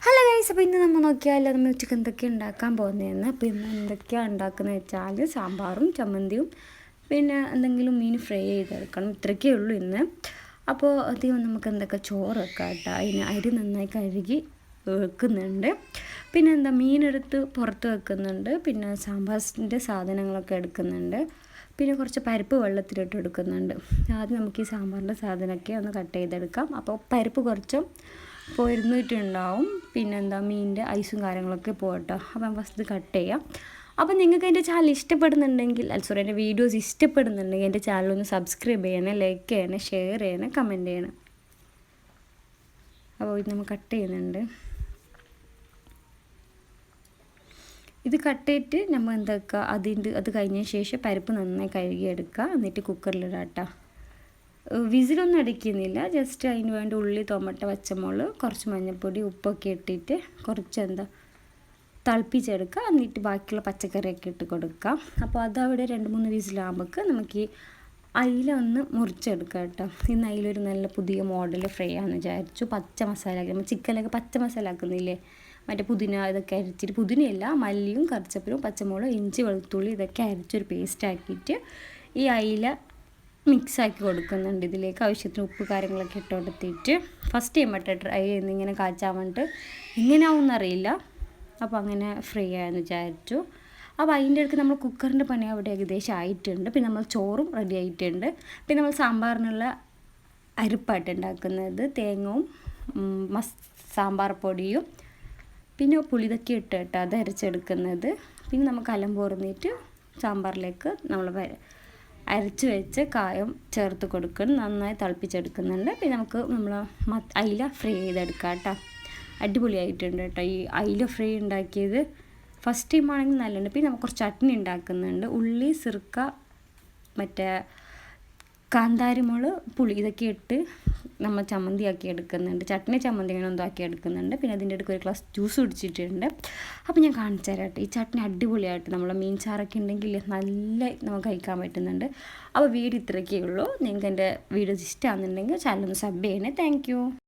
Hello guys, അപ്പോൾ ഇന്ന് നമ്മൾ നോക്കിയാൽ നമ്മൾ ഉച്ചയ്ക്ക് എന്തൊക്കെയാണ് ഉണ്ടാക്കാൻ പോകുന്നതെന്ന്. അപ്പോൾ ഇന്ന് എന്തൊക്കെയാണ് ഉണ്ടാക്കുന്നത് വെച്ചാൽ സാമ്പാറും ചമ്മന്തിയും പിന്നെ എന്തെങ്കിലും മീൻ ഫ്രൈ ചെയ്തെടുക്കണം. ഇത്രയൊക്കെ ഉള്ളൂ ഇന്ന്. അപ്പോൾ അധികം നമുക്ക് എന്തൊക്കെ ചോറ് വെക്കാം കേട്ടോ. അതിന് അരി നന്നായി കഴുകി വെക്കുന്നുണ്ട്. പിന്നെ എന്താ മീനെടുത്ത് പുറത്ത് വെക്കുന്നുണ്ട്. പിന്നെ സാമ്പാറിൻ്റെ സാധനങ്ങളൊക്കെ എടുക്കുന്നുണ്ട്. പിന്നെ കുറച്ച് പരിപ്പ് വെള്ളത്തിലിട്ട് എടുക്കുന്നുണ്ട്. ആദ്യം നമുക്ക് ഈ സാമ്പാറിൻ്റെ സാധനമൊക്കെ ഒന്ന് കട്ട് ചെയ്തെടുക്കാം. അപ്പോൾ പരിപ്പ് കുറച്ചും പോയിരുന്നിട്ടുണ്ടാവും. പിന്നെന്താ മീനിൻ്റെ ഐസും കാര്യങ്ങളൊക്കെ പോകട്ടോ. അപ്പം ഫസ്റ്റ് കട്ട് ചെയ്യാം. അപ്പം നിങ്ങൾക്ക് എൻ്റെ ചാനൽ ഇഷ്ടപ്പെടുന്നുണ്ടെങ്കിൽ എൻ്റെ വീഡിയോസ് ഇഷ്ടപ്പെടുന്നുണ്ടെങ്കിൽ എൻ്റെ ചാനലൊന്ന് സബ്സ്ക്രൈബ് ചെയ്യണേ, ലൈക്ക് ചെയ്യണേ, ഷെയർ ചെയ്യണേ, കമൻറ്റ് ചെയ്യണം. അപ്പോൾ ഇത് നമ്മൾ കട്ട് ചെയ്യുന്നുണ്ട്. ഇത് കട്ട് ചെയ്തിട്ട് നമ്മൾ എന്താക്കുക, അത് കഴിഞ്ഞ ശേഷം പരിപ്പ് നന്നായി കഴുകിയെടുക്കുക. എന്നിട്ട് കുക്കറിലിടാം കേട്ടോ. വിസിലൊന്നും അടിക്കുന്നില്ല. ജസ്റ്റ് അതിന് വേണ്ടി ഉള്ളി, ടൊമാറ്റോ, പച്ചമുളക്, കുറച്ച് മഞ്ഞൾപ്പൊടി, ഉപ്പൊക്കെ ഇട്ടിട്ട് കുറച്ച് തിളപ്പിച്ചെടുക്കുക. എന്നിട്ട് ബാക്കിയുള്ള പച്ചക്കറിയൊക്കെ ഇട്ട് കൊടുക്കാം. അപ്പോൾ അതവിടെ 2-3 വിസിലാകുമ്പോൾ നമുക്ക് ഈ അയില ഒന്ന് മുറിച്ചെടുക്കാം കേട്ടോ. ഇന്ന് അയിലൊരു നല്ല പുതിയ മോഡൽ ഫ്രൈ ആണെന്ന് വിചാരിച്ചു. പച്ച മസാല നമ്മൾ ചിക്കനൊക്കെ പച്ച മസാല ആക്കുന്നില്ലേ, മറ്റേ പുതിന ഇതൊക്കെ അരച്ചിട്ട്, പുതിനയല്ല മല്ലിയും കറിച്ചപ്പലും പച്ചമുളകും ഇഞ്ചി വെളുത്തുള്ളി ഇതൊക്കെ അരച്ചൊരു പേസ്റ്റ് ആക്കിയിട്ട് ഈ അയില മിക്സാക്കി കൊടുക്കുന്നുണ്ട്. ഇതിലേക്ക് ആവശ്യത്തിന് ഉപ്പ് കാര്യങ്ങളൊക്കെ ഇട്ട് കൊടുത്തിട്ട് ഫസ്റ്റ് ടൈം ട്രൈ ചെയ്യുന്നിങ്ങനെ കാച്ചാൻ വേണ്ടിയിട്ട് എങ്ങനെയാവുമെന്നറിയില്ല. അപ്പോൾ അങ്ങനെ ഫ്രൈ ആയെന്ന് വിചാരിച്ചു. അപ്പോൾ അതിൻ്റെ ഇടയ്ക്ക് നമ്മൾ കുക്കറിൻ്റെ പണി അവിടെ ഏകദേശം ആയിട്ടുണ്ട്. പിന്നെ നമ്മൾ ചോറും റെഡി ആയിട്ടുണ്ട്. പിന്നെ നമ്മൾ സാമ്പാറിനുള്ള അരിപ്പാട്ട് ഉണ്ടാക്കുന്നത് തേങ്ങയും സാമ്പാർ പൊടിയും പിന്നെ പുളി ഇതൊക്കെ ഇട്ടിട്ട് അത് അരച്ചെടുക്കുന്നത്. പിന്നെ നമുക്ക് അലം പോർന്നിട്ട് സാമ്പാറിലേക്ക് നമ്മൾ അരച്ച് വെച്ച് കായം ചേർത്ത് കൊടുക്കണം. നന്നായി തിളപ്പിച്ചെടുക്കുന്നുണ്ട്. പിന്നെ നമുക്ക് നമ്മൾ അയില ഫ്രൈ ചെയ്തെടുക്കാം കേട്ടോ. അടിപൊളിയായിട്ടുണ്ട് കേട്ടോ ഈ അയില ഫ്രൈ ഉണ്ടാക്കിയത്. ഫസ്റ്റ് ടൈം ആണെങ്കിൽ നല്ലുണ്ട്. പിന്നെ നമുക്ക് കുറച്ച് ചട്നി ഉണ്ടാക്കുന്നുണ്ട്. ഉള്ളി, സിർക്ക, മറ്റേ കാന്താരിമുളക്, പുളി ഇതൊക്കെ ഇട്ട് നമ്മൾ ചമ്മന്തിയാക്കി എടുക്കുന്നുണ്ട്. ചട്നി ചമ്മന്തി അങ്ങനെ എന്തോ ആക്കി എടുക്കുന്നുണ്ട്. പിന്നെ അതിൻ്റെ ഇടയ്ക്ക് ഒരു ഗ്ലാസ് ജ്യൂസ് കുടിച്ചിട്ടുണ്ട്. അപ്പോൾ ഞാൻ കാണിച്ചു തരാം കേട്ടോ. ഈ ചട്നി അടിപൊളിയായിട്ട് നമ്മളെ മീൻ ചാറൊക്കെ ഉണ്ടെങ്കിൽ നല്ല നമുക്ക് കഴിക്കാൻ പറ്റുന്നുണ്ട്. അപ്പോൾ വീഡിയോ ഇത്രയൊക്കെ ഉള്ളൂ. നിങ്ങൾക്ക് എൻ്റെ വീഡിയോസ് ഇഷ്ടമാണെന്നുണ്ടെങ്കിൽ ചാനലൊന്ന് സബ് ചെയ്യണേ. താങ്ക്